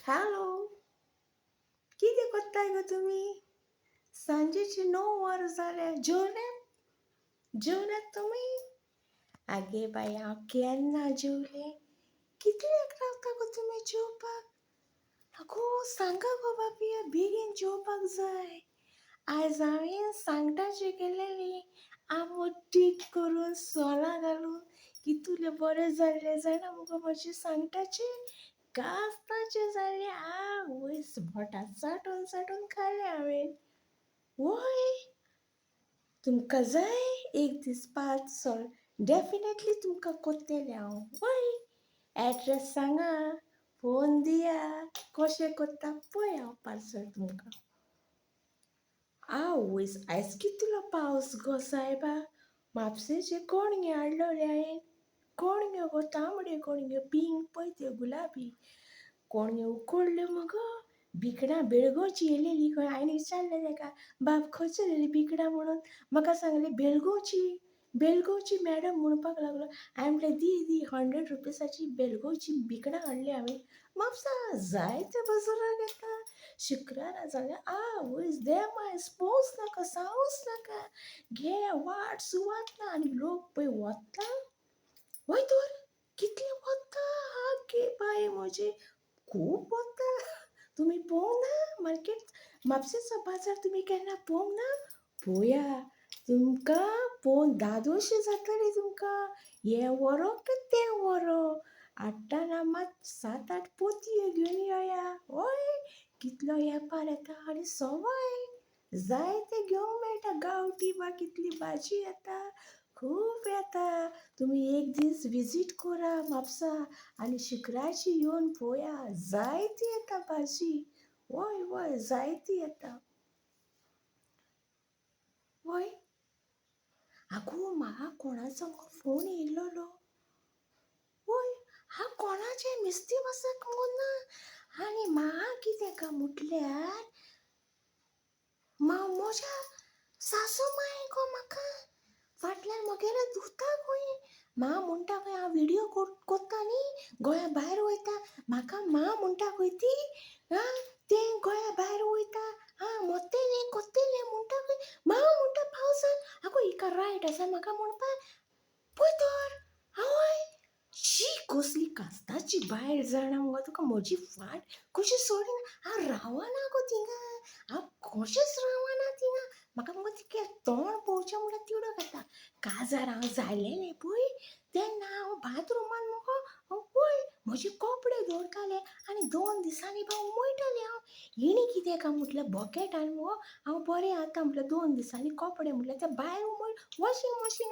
Hello, किती करताय ग तुम्ही? सांजेची 9 वार झाल्या. जेवल्यात तुम्ही? आगे बाया, केन्ना जेवले? कितल्याक रावता गो तुम्ही जेवपाक? अगो सांगा गो बापिया, बेगीन जेवपाक जाय. आज हांवें सांगटाची केलेली आमटीक करून सोलां घालून कितुले बरें जाल्ले जाणा मुगो म्हजे सांगटाचे. कास्ताचे जाल्ले आवयस बोटां चाटून चाटून खाले हांवें. वय तुमकां जाय एक दीस पार्सल डेफिनेटली तुमकां कोत्तेलें हांव. वय एड्रेस सांगा, फोन दिया, कशें कोत्ता पळय हांव पार्सल तुमकां. आवयस आयज कितलो पावस गो सायबा. म्हापशेचे कोणगे हाडलोले हांवें. कोणग्यो गो तांबड्यो कोणग्यो, पिंक पळय त्यो गुलाबी कोणग्यो उकडल्यो मगो. भिकणां बेळगोवची येयलेली खंय. हांवें विचारलें ताका, बाब खंयसर येयली भिकणां म्हणून. म्हाका सांगलें बेळगोवची मॅडम म्हणपाक लागलो. हांवें म्हणलें दी 100 रुपीसाची बेळगोवची भिकणां हाडली हांवें. म्हापसा जायते बाजाराक येता. शुक्रारा जाल्यार आवयस देमायस पळोवंच नाका, सांगूच नाका. घे वाट सुवात ना आनी लोक पळय वत्ता. वय तर कितले वत्ता आगे बाये म्हजे, खूब वत्ता. तुमी पळोवंक ना मार्केट म्हापशेचो बाजार तुमी केन्ना पळोवंक ना? पळोवया. तुमकां पळोवन धादोशी जातली तुमकां. हें व्हरो काय तें व्हरो. हाडटाना मात 7-8 पोतयो घेवन येया. वय कितलो येपार येता आनी सवाय जाय तें घेवंक मेळटा. गांवठी कितली भाजी येता, खूब येता. तुमी एक दीस विजीट करा म्हापसा आनी शुक्रारची येवन पळोवया. जायती येता भाजी. वय जायती येता. वय आगो म्हाका कोणाचो फोन येयल्लो. वय हांव कोणाचें मिस्ती वासाक ना. आनी म्हाका कितें काय म्हटल्यार म्हज्या सासू मांय गो म्हाका फाटल्यान म्हगेलो धुता खंय. म्हा म्हणटा खंय हांव व्हिडियो कोत्ता न्ही, गोंया भायर वयता. म्हाका म्हा म्हणटा खंय ती तें गोंया भायर वयता. कोत्तेलें म्हणटा खंय. म्हा म्हणटा पावसान आगो हिका रायट आसा म्हाका म्हणपाक. पळय तर आवय शी कसली कास्ताची बायल जाणा मुगो. तुका म्हजी फाट कशी सोडिना. हांव रावना गो थिंगा. हांव कशेंच रावना थिंगा. म्हाका मुगो तिगे तोंड पळोवचें म्हणल्यार तिडक येता. काजार हांव जालेलें पळय तेन्ना हांव बाथरुमान मुगो पळय म्हजे कपडे दवरतालें आनी 2 दिसांनी उमयतालें हांव. हिणी कितें काय म्हटल्यार बकेटान मुगो हांव बरें जाता म्हटल्यार 2 दिसांनी कपडे म्हटल्यार ते भायर वॉशींग मशीन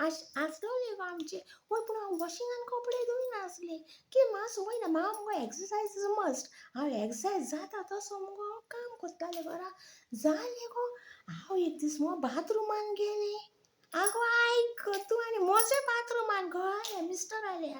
आसलोलें गो आमचें. वय पूण हांव वॉशिंगान कपडे धुयनासलें की म्हाका संवय ना. म्हाका मुगो एक्सरसायज इज मस्ट. हांव एक्सरसायज जाता तसो मुगो हांव काम करतालें घरा. जालें गो हांव एक दीस मुगो बाथरुमान गेलें. आगो आयक तूं आनी म्हज्या बाथरुमान घो मिस्टर आल्या.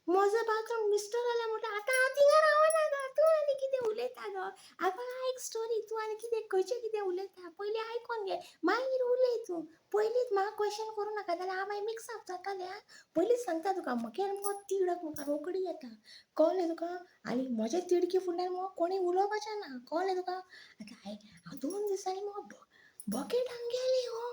म्हजो बाथरूम मिस्टर आल्या म्हटल्यार आतां हांव थिंगा रावना गो. तूं आनी कितें उलयता गो. आगो आयक स्टोरी. तूं आनी खंयचें कितें उलयता पयलीं आयकोन घे मागीर उलय तूं. पयलींच म्हाका क्वेशन करूं नाका जाल्यार हांव मागीर मिक्स अप जातालें आं. पयलींच सांगता तुका म्हगेर मुगो तिडक म्हाका रोखडी येता. कळ्ळें तुका. आनी म्हजे तिडकी फुडल्यान मुगो कोणूय उलोवपाचें ना. कळ्ळें तुका. आतां आयक हांव 2 दिसांनी मुगो बकेटान गेलें गो.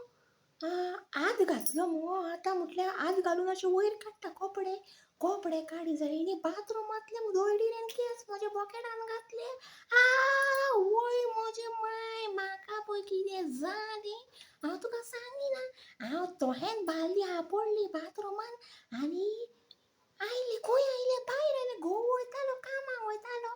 आत घातलो मुगो. आतां म्हटल्यार आत घालून अशें वयर काडटा कपडे काडी जाल्यार हिणी बाथरुमांतले दवडिरेन केस म्हज्या बकेटान घातले. आवय म्हजे माय म्हाका पळय कितें जालें हांव तुका सांगिना. हांव तोहेंच बालदी आपडली बाथरुमान आनी आयलें खंय आयलें भायर आयलें. घोव वयतालो कामाक वयतालो.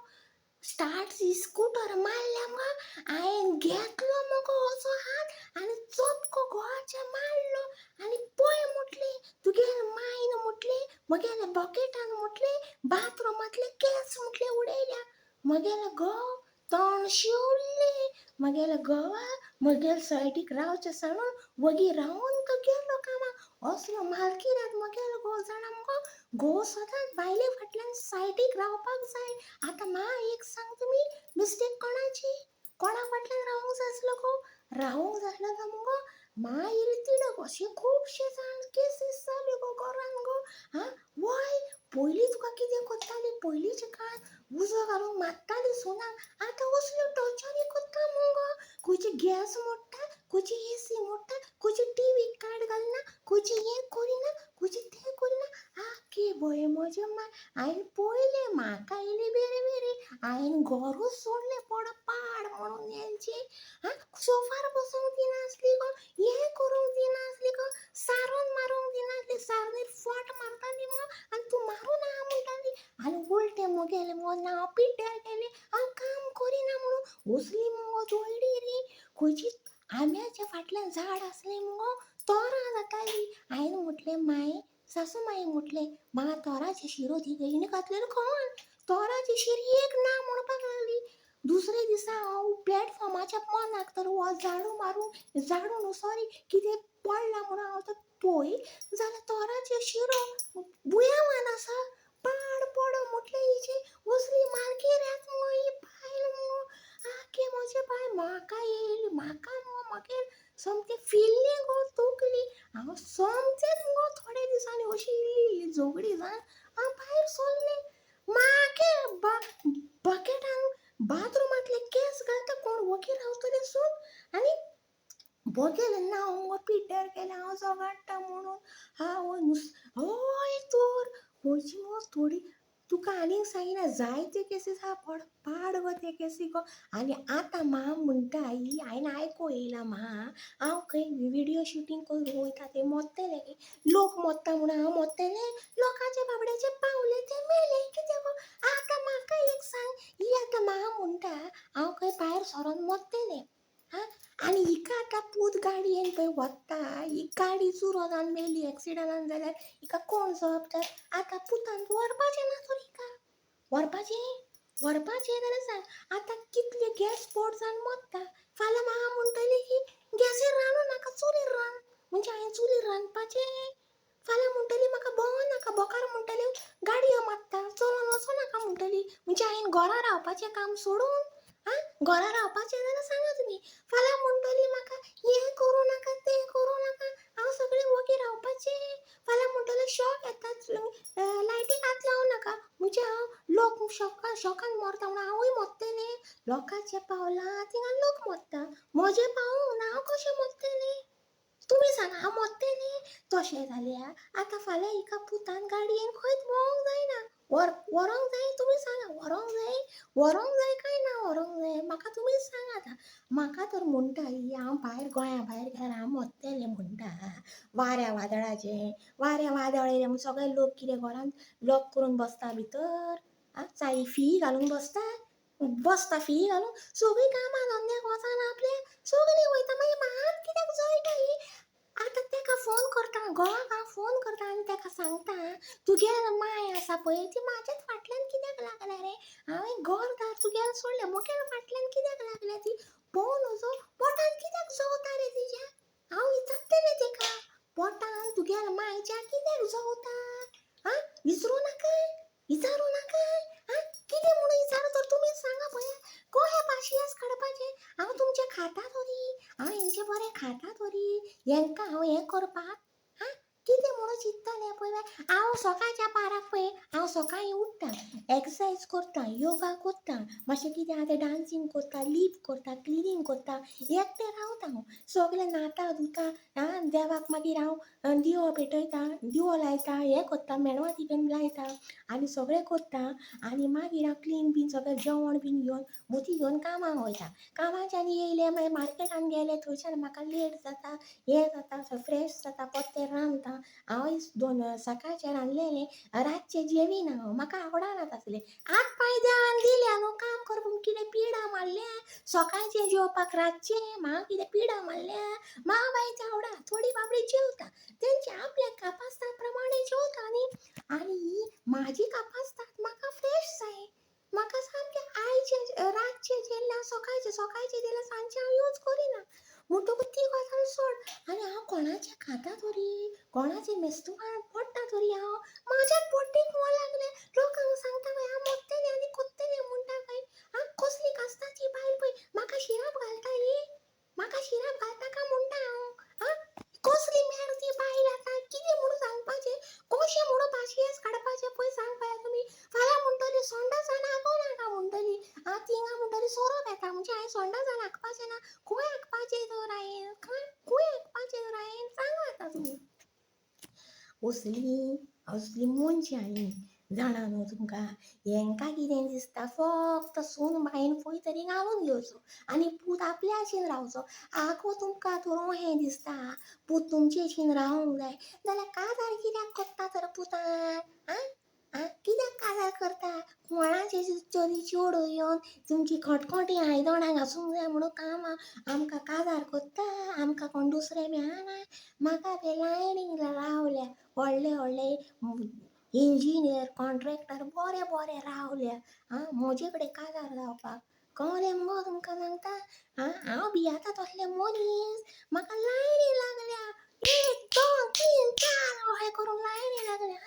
स्टार्ट स्कूटर मारल्या मुगो. हांवें घेतलो मुगो असो हात आनी चपको घोवाच्या मारलो आनी पळय म्हटलें तुगेले मायन म्हटलें म्हगेल्या बकेटान म्हटलें बाथरुमांतले केस म्हटलें उडयल्या. म्हगेलो घोव तणशिवल्लें. म्हगेल्या घोवाक म्हगेले सायडीक रावचें सांगून वगी रावून तो गेलो कामाक. असलो मालकीरात म्हगेलो घोव जाणा मुगो. घोव सदांच बायले फाटल्यान सायडीक रावपाक जाय. आतां म्हाका एक सांग तुमी मिस्टेक कोणाची. कोणा फाटल्यान रावूंक जाय आसलो गो. रावूंक जाय आसलो काय मुगो मागीर तिडक अशें खुबशे जाण केसीस जाल्यो गो घरान गो. वय पयलीं तुका कितें कोत्तालीं पयलींच्या काळात उजो घालून मारताली सोनाक आतां असल्यो टॉर्चरी कोत्ता मगो खंयची गॅस मोडटा खंयची एसी मोडटा खंयची टीव्ही कार्ड घालना खंयची हें करिना खंयची तें करिना आख्खे बये म्हजे माय हांवें पळयलें म्हाका येयली बेरे बेरे हांवें घरूच सोडलें पडपाड म्हणून हेंची सोफार बसूंक दिनासली गो हें करूंक दिनासली गो सारोन मारूंक दिनासली सारनीर फट मारताली मगो आनी तूं मारूं ना म्हणटाली आनी उलटें मुगेलें मगो नांव पिड्ड्यार गेलें हांव काम करिना म्हणून असली मगो जोडली रे खंयची आंब्याच्या फाटल्यान झाड आसलें मगो तोरां जातालीं हांवें म्हटलें माये सासू माये म्हटलें म्हाका तोराची शिरो दी हिणें घातलेलो खंय तोराची शिरी एक ना म्हणपाक लागली दुसरे दिसा हांव प्लॅटफॉर्माच्या पोंदाक तर हो झाडू न्हू सॉरी कितें पडलां म्हणून हांव तर पळय जाल्यार तोराची शिरो बुयावान आसा पाड पडो म्हटलें हिचे असली मालकी रेत मगो ही बायल मगो आख्खे म्हजे बाय म्हाका येयली म्हाका मगो म्हाका सामकें फिल्ली गो तोकली हांव सोमतेंच मगो थोड्या दिसांनी अशी इल्ली झगडी जावन हांव भायर सरलें म्हाके बकेटान बाथरुमांतले केस घालता कोण वोगी रावतले सून आनी बघेलें ना हांव पिड्ड्यार गेलें हांव झगडटा म्हणून हांव हय तर खंयची मगो थोडी तुका आनीक सांगिना जायते केसीस आहा पाड गो ते केसी गो आनी आतां मा म्हणटा ही हांवें आयको येयला मा हांव खंय विडियो शुटींग करून वयता ते मोडटले लोक मोडटा म्हणून हांव मोडटलें लोकांचे बाबड्याचे पावले ते मेले कितें गो आतां म्हाका एक सांग ही आतां मा म्हणटा हांव खंय भायर सरोन मोडटलें आनी हिका आतां पूत गाडयेन पळय वता ही गाडी चुरो जावन मेली एक्सिडंटान जाल्यार हिका कोण जबाबदार आतां पुतान व्हरपाचें ना तर हिका व्हरपाचें जाल्यार सांग आतां कितले गॅस स्पोट जावन मोडटा फाल्यां म्हाका म्हणटली की गॅसीर रांदूं नाका चुलीर रांद म्हणजे हांवें चुलीर रांदपाचें फाल्यां म्हणटली म्हाका भोंवो नाका बोकार म्हणटले गाडयो मारता चलोन वचो नाका म्हणटली म्हणजे हांवें घरा रावपाचें काम सोडून घरा रावपाचें जाल्यार सांगा तुमी फाल्यां म्हणटली म्हाका हें करूं नाका तें करूं नाका हांव सगळें वोगी रावपाचें फाल्यां म्हणटलें शॉक येता लायटीक हात लावं नाका म्हणजे हांव लोक शॉकान मरता म्हणून हांवूय मोडटलें लोकांचें पावलां थिंगां लोक मोडटा म्हजें पावूं ना हांव कशें मोडटलें तुमी सांगा हांव मोडटलें तशें जाल्यार आतां फाल्यां हिका पुतान गाडयेन खंयच भोंवोंक जायना व्हरोंक जाय तुमी सांगा व्हरोंक जाय काय ना व्हरोंक जाय म्हाका तुमीच सांगात म्हाका तर म्हणटा ही हांव भायर गोंया भायर गेल्यार हांव मोडटलें म्हणटा वाऱ्या वादळ येयलें म्हूण सगळे लोक कितें घरान लॉक करून बसता भितर चाई फी घालून बसता फी घालून सगळीं कामां धंद्याक वचना आपल्या सगळीं वयता मागीर म्हाका कित्याक जळटा ही आतां तेका फोन करता घोवाक हांव फोन करता आनी तेका सांगता तुगेर माय आसा पळय ती म्हाज्याच फाटल्यान कित्याक लागल्या रे हांवें घर दार तुगेलें सोडलें मुगेल्या फाटल्यान कित्याक लागल्या ती पळोवन नजो पोटान कित्याक चवता रे तिच्या हांव विचारतलें तेका पोटान तुगेल्या मायच्या कित्याक चवता विचारूं नाका कितें म्हणून विचारू तर तुमीच सांगा पळया कशें पाशियेंस काडपाचें हांव तुमचें खाता तरी हांव हेंचें बरें खाता तरी हेंकां हांव हें करपाक कितें म्हणून चिंत्तलें पळय हांव सकाळच्या पाराक पळय हांव सकाळीं उठ्ठा एक्सरसायज करता योगा करता मातशें कितें आहा तें डान्सींग करता लीप करता क्लिनींग करता एकटें रावता हांव सगळें नाता धुता देवाक मागीर हांव दिवो पेटयता दिवो लायता हें करता मेणवाती बीन लायता आनी सगळें करता आनी मागीर हांव क्लीन बीन सगळें जेवण बीन घेवन मुठी घेवन कामाक वयता कामाच्यान येयलें मागीर मार्केटान गेलें थंयच्यान म्हाका लेट जाता हें जाता फ्रेश जाता परतें रांदता हांव सकाळचें रांदलेलें रातचें जेविना हांव म्हाका आवडना तसलें हात पांय देवान दिल्या न्हू काम करपून कितें पिडा मारल्या सकाळचें जेवपाक रातचें म्हाका कितें पिडा मारल्या म्हाका बायच आवडा थोडी बाबडी जेवता तेंचे आपल्या कापासता प्रमाणे जेवता न्ही आनी म्हाजी कापासतात म्हाका फ्रेश जाय म्हाका सामकें आयचें रातचें जेल्ल्या सकाळचें जेल्ल्या सांजचें हांव यूज करिना म्हणटकूच ती गजाल सोड आनी हांव कोणाचें खाता तरी कोणाचें मेस्तवान पडटा तरी हांव म्हाज्याच पोट्टीक वळ लागलें लोकांक सांगता खंय हांव मोडटलें आनी कोत्तलें म्हणटा खंय कसली कास्ताची बायल पळय म्हाका शिराप घालता ही म्हाका शिराप घालता काय म्हणटा हांव कसली मेर ती बायल आतां कितें म्हणून सांगपाचें कशें म्हणून पाशियेंस काडपाचें पळय सांग पळया असली मनशांनी जाणा न्हू तुमकां. हेंकां कितें दिसता फक्त सून बायन खंय तरी घालून घेवचो आनी पूत आपल्या आशेन रावचो. आगो तुमकां तर हें दिसता पूत तुमचे आशेन रावूंक जाय जाल्यार काजार कित्याक कोत्ता तर पुतान? आं आं कित्याक काजार करता? कोणाचे तरी चेडूं येवन तुमची खटखटी आयदनां घासूंक जाय म्हणून आमकां काजार कोत्ता. आमकां कोण दुसरें मेळना. म्हाका ते लायनीक रावल्या व्हडले व्हडले इंजिनियर कॉन्ट्रॅक्टर बरे बरे रावल्या म्हजे कडेन काजार जावपाक. कळ्ळें मुगो तुमकां सांगता. हांव भियाता तसले मनीस. म्हाका लायनी लागल्या 1 2 3 4 अशें करून लायनी लागल्या.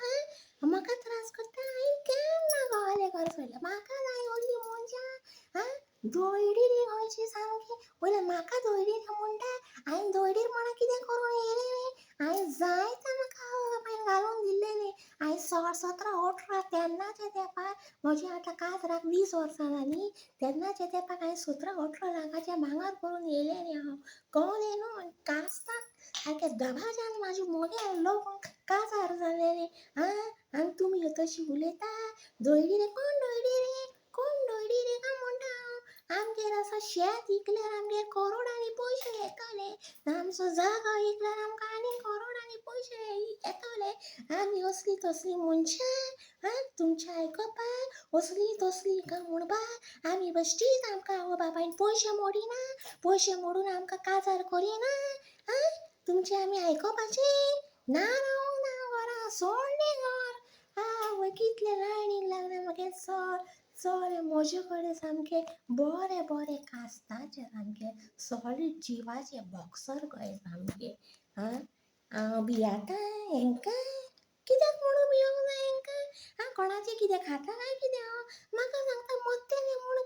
म्हाका त्रास करता. हांवें केन्ना घोवाले घर सोडलें. म्हाका जाय असलीं मनशां. धोयडीर गोंयची सामकी. पयलें म्हाका धोयडीर म्हणटा. हांवें धोयडीर म्हणून कितें करून येयलें. हांवें जायतें म्हाका आवय बापायन घालून दिल्लें. हांवें 17 18 तेन्नाच्या तेंपार म्हजी आतां काजराक 20 वर्सां जालीं. तेन्नाच्या तेंपार हांवें 17 18 लाखाचें भांगर करून येयलें न्ही हांव. कळ्ळें न्हू. कास्ताक सारकें दबाज्यान म्हाजे मोगे लोक काजार जालेले. आनी तुमी तशीं उलयता. धोयडीर कोण धोयडीर काय म्हणटा हांव. आमगेर आसा शेत विकल्यार आमगेर करोडांनी पयशे येतले. आमचो जागो विकल्यार आमकां आनी करोडांनी पयशे येतले. आमी असलीं तसलीं मनशां तुमचें आयकपाक असलीं तसलीं काय म्हणपाक. आमी बेश्टीच आमकां आवय बापायन पयशे मोडिना. पयशे मोडून आमकां काजार करिना. तुमचें आमी आयकपाचें. ना रावूंक ना घरा सोडलें घर. आवय कितले लायनीक लागल्या मगे चल म्हजे कडेन सामके बरे बरे कास्ताचे सामके सॉलीड जिवाचे बॉक्सर कहे सामके. हांव भियाता हेंकां. कित्याक म्हणून भियोंक जाय हेंकां. कोणाचें कितें खाता काय कितें हांव. म्हाका सांगता मरतलें म्हूण